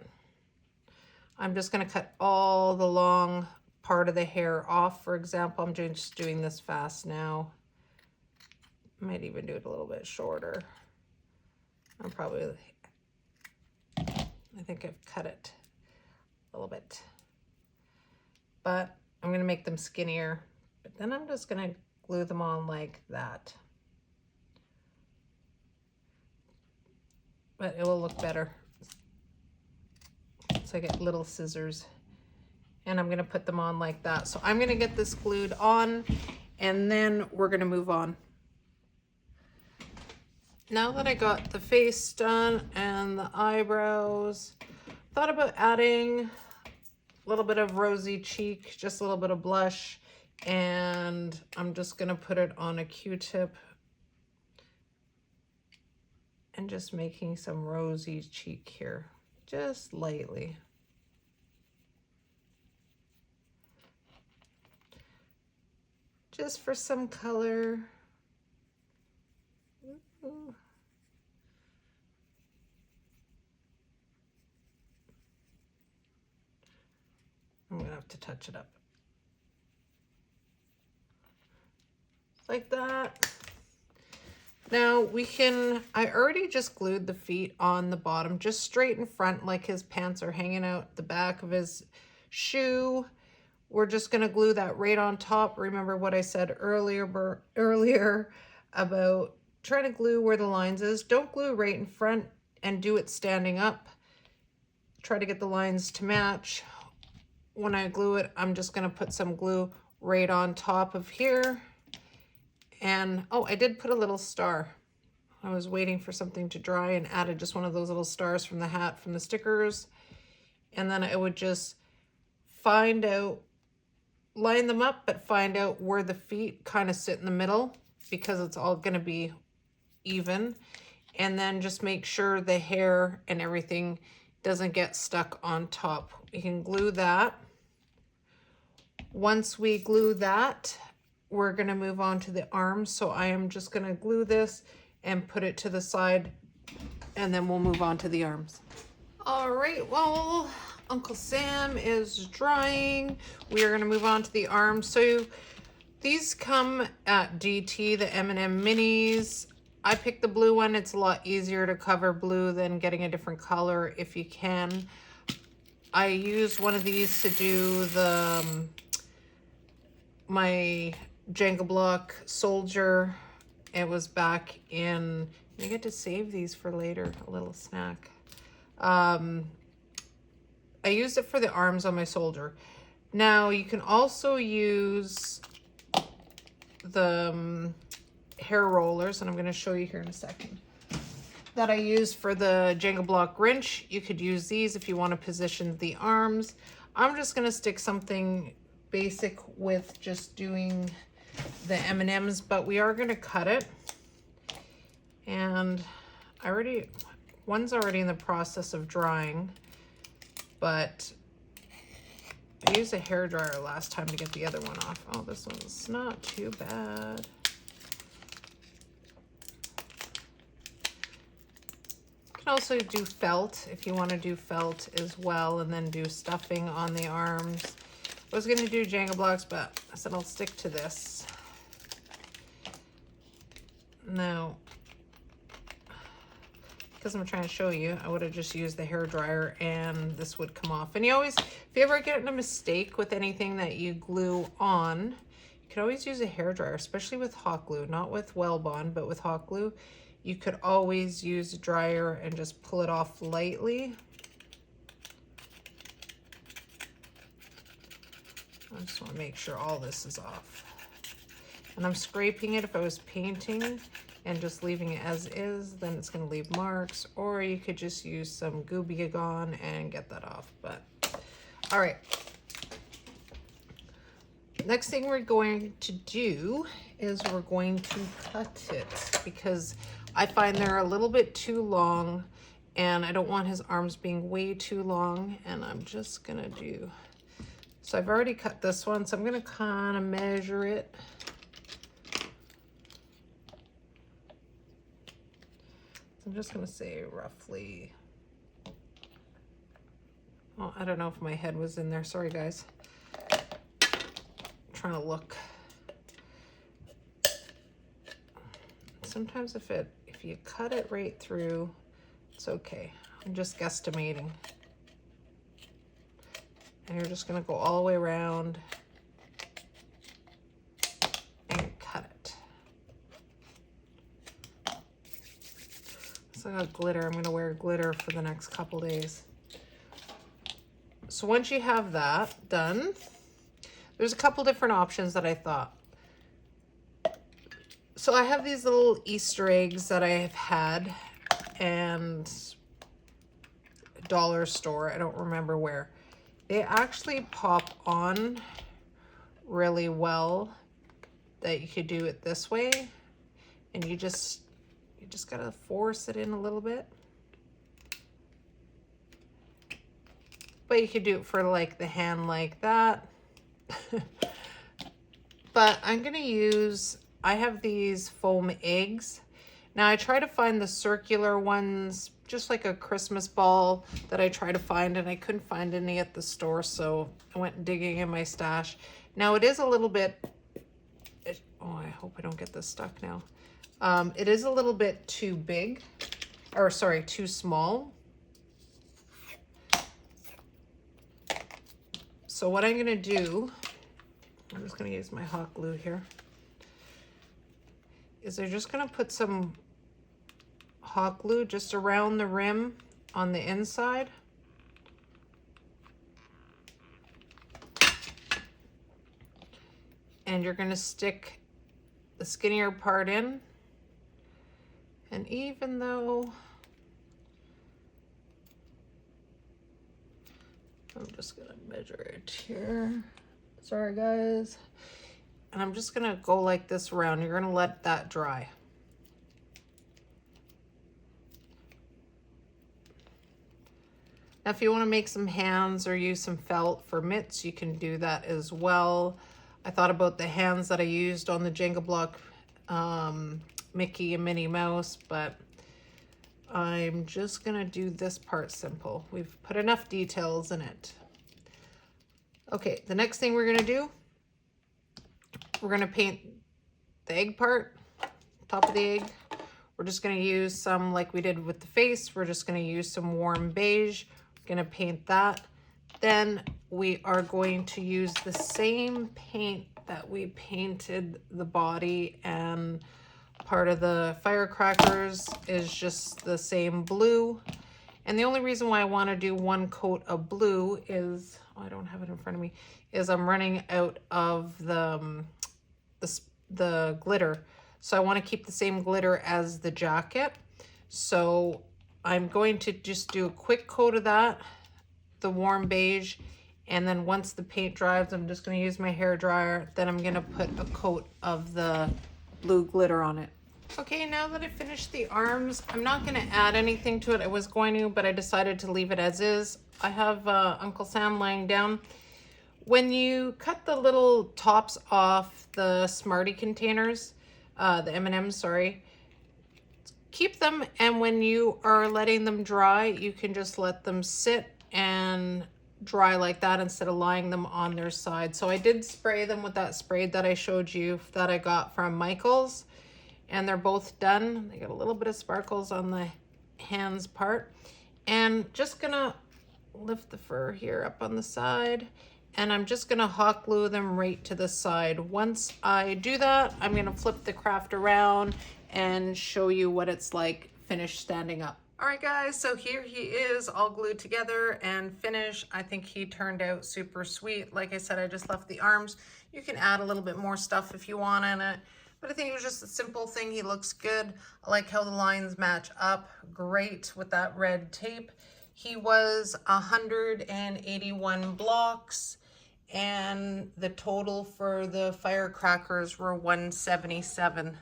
I'm just going to cut all the long part of the hair off. For example, I'm just doing this fast now. Might even do it a little bit shorter. I think I've cut it a little bit, but I'm going to make them skinnier. But then I'm just going to glue them on like that. But it will look better. So I get little scissors, and I'm going to put them on like that. So I'm going to get this glued on, and then we're going to move on. Now that I got the face done and the eyebrows, thought about adding a little bit of rosy cheek, just a little bit of blush, and I'm just gonna put it on a Q-tip and just making some rosy cheek here, just lightly. Just for some color. Ooh. I'm gonna have to touch it up. Like that. Now we can, I already just glued the feet on the bottom, just straight in front, like his pants are hanging out the back of his shoe. We're just gonna glue that right on top. Remember what I said earlier about trying to glue where the lines is. Don't glue right in front and do it standing up. Try to get the lines to match. When I glue it, I'm just gonna put some glue right on top of here. And, oh, I did put a little star. I was waiting for something to dry and added just one of those little stars from the hat from the stickers. And then I would just find out, line them up, but find out where the feet kind of sit in the middle because it's all gonna be even. And then just make sure the hair and everything doesn't get stuck on top. You can glue that. Once we glue that, we're gonna move on to the arms. So I am just gonna glue this and put it to the side, and then we'll move on to the arms. All right, well, Uncle Sam is drying. We are gonna move on to the arms. So these come at DT, the M&M minis. I picked the blue one. It's a lot easier to cover blue than getting a different color if you can. I used one of these to do the my Jenga block soldier. It was back in, you get to save these for later, a little snack. I used it for the arms on my soldier. Now you can also use the hair rollers, and I'm going to show you here in a second, that I use for the Jenga block Grinch. You could use these if you want to position the arms. I'm just going to stick something basic with just doing the M&Ms, but we are going to cut it. And one's already in the process of drying, but I used a hairdryer last time to get the other one off. Oh, this one's not too bad. You can also do felt if you want to do felt as well, and then do stuffing on the arms. I was going to do Jenga blocks, but I said I'll stick to this. Now, because I'm trying to show you, I would have just used the hair dryer and this would come off. And you always, if you ever get in a mistake with anything that you glue on, you could always use a hair dryer, especially with hot glue, not with Well Bond, but with hot glue. You could always use a dryer and just pull it off lightly. I just want to make sure all this is off. And I'm scraping it. If I was painting and just leaving it as is, then it's going to leave marks. Or you could just use some Gooby Gone and get that off. But all right. Next thing we're going to do is we're going to cut it, because I find they're a little bit too long and I don't want his arms being way too long. And I'm just going to do, so I've already cut this one, so I'm going to kind of measure it. I'm just going to say roughly, oh, I don't know if my head was in there. Sorry, guys. I'm trying to look. Sometimes if you cut it right through, it's okay. I'm just guesstimating. And you're just going to go all the way around and cut it. So I got glitter. I'm going to wear glitter for the next couple days. So once you have that done, there's a couple different options that I thought. So I have these little Easter eggs that I have had, and dollar store, I don't remember where. They actually pop on really well, that you could do it this way, and you just gotta force it in a little bit. But you could do it for like the hand like that. But I'm gonna use, I have these foam eggs. Now I try to find the circular ones, just like a Christmas ball that I try to find, and I couldn't find any at the store, so I went digging in my stash. Now it is a little bit, oh, I hope I don't get this stuck now. It is a little bit too big, or sorry, too small. So what I'm gonna do, I'm just gonna use my hot glue here, is I'm just gonna put some hot glue just around the rim on the inside. And you're gonna stick the skinnier part in. And even though, I'm just gonna measure it here. Sorry guys. And I'm just gonna go like this around. You're gonna let that dry. Now if you wanna make some hands or use some felt for mitts, you can do that as well. I thought about the hands that I used on the Jenga block Mickey and Minnie Mouse, but I'm just gonna do this part simple. We've put enough details in it. Okay, the next thing we're gonna do, we're gonna paint the egg part, top of the egg. We're just gonna use some, like we did with the face, we're just gonna use some warm beige. We're gonna paint that. Then we are going to use the same paint that we painted the body, and part of the firecrackers is just the same blue. And the only reason why I want to do one coat of blue is, oh, I don't have it in front of me, is I'm running out of the glitter. So I want to keep the same glitter as the jacket. So I'm going to just do a quick coat of that, the warm beige, and then once the paint dries, I'm just going to use my hair dryer. Then I'm going to put a coat of the blue glitter on it. Okay, now that I finished the arms, I'm not going to add anything to it. I was going to, but I decided to leave it as is. I have Uncle Sam lying down. When you cut the little tops off the Smartie containers, the M&Ms, sorry, keep them, and when you are letting them dry, you can just let them sit and dry like that instead of lying them on their side. So I did spray them with that spray that I showed you that I got from Michael's, and they're both done. They got a little bit of sparkles on the hands part, and just gonna lift the fur here up on the side, and I'm just gonna hot glue them right to the side. Once I do that, I'm gonna flip the craft around and show you what it's like finished standing up. All right guys, so here he is all glued together and finished. I think he turned out super sweet. Like I said, I just left the arms. You can add a little bit more stuff if you want in it, but I think it was just a simple thing. He looks good. I like how the lines match up great with that red tape. He was 181 blocks, and the total for the firecrackers were 177.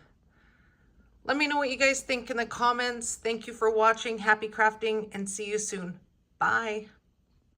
Let me know what you guys think in the comments. Thank you for watching. Happy crafting, and see you soon. Bye.